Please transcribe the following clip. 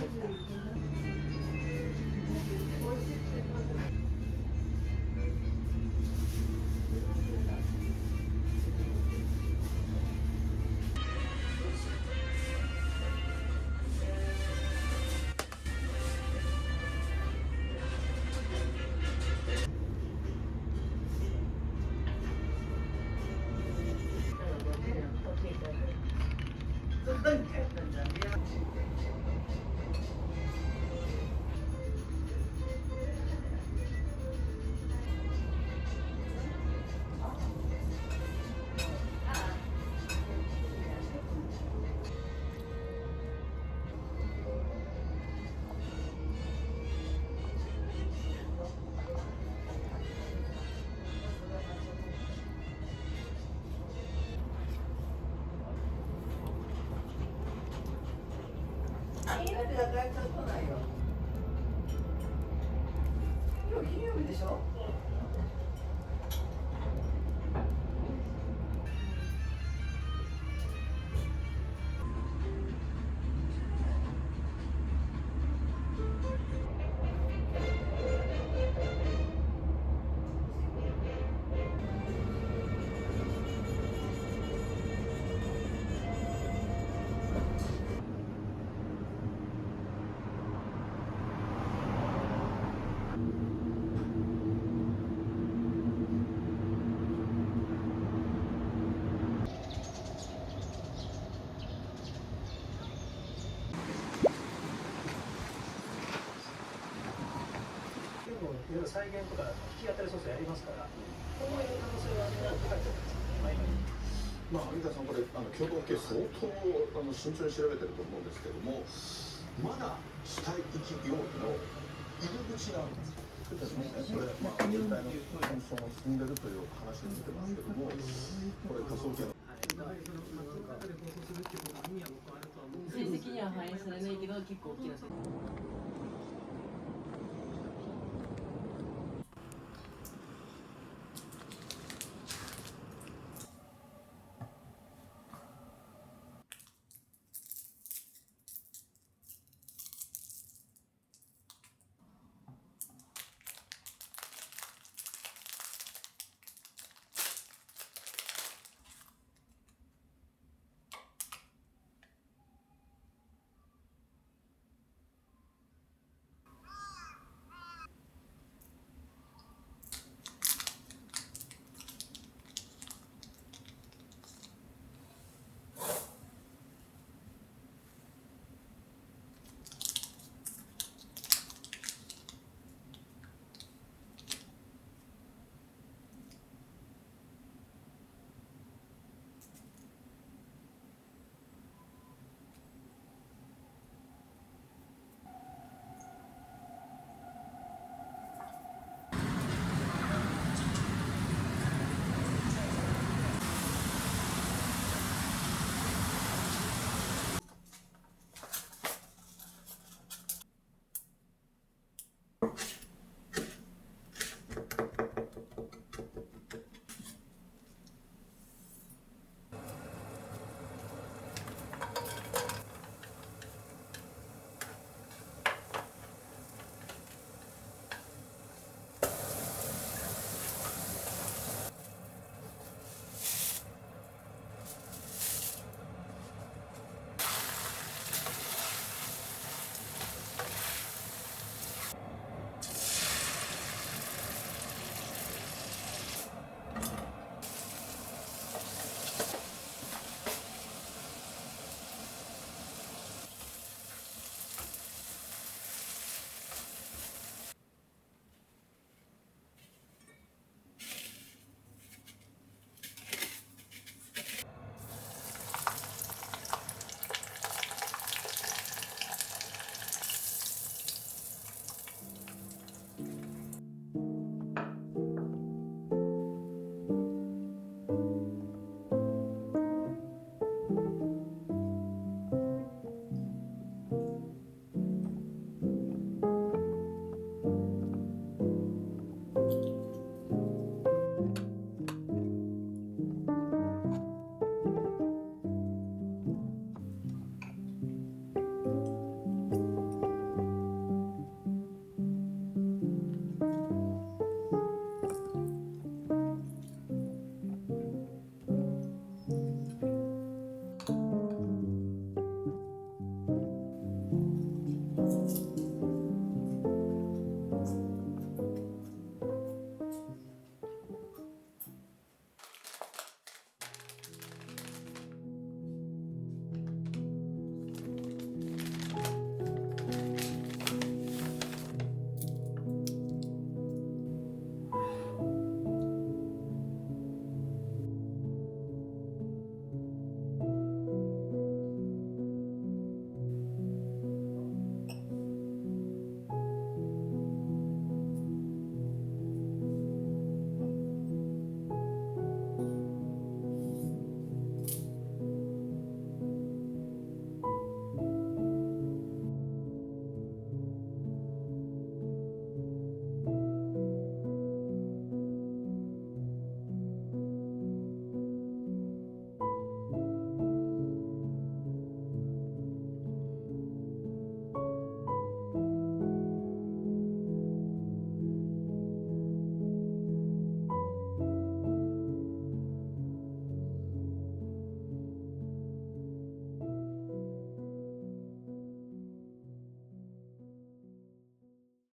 金曜日だからちょっとないよ。今日金曜日でしょ。いろいろ再現とか弾き語りソフトやりますから、こういう可能性は高いと思います。有田さん、これ共同系相当慎重に調べてると思うんですけども、まだ死体遺棄容疑の入り口なんですか。そうですね、これ入隊の紛争が進んでるという話に出てますけども、これ科捜研の成績には反映されないけど結構大きな成績。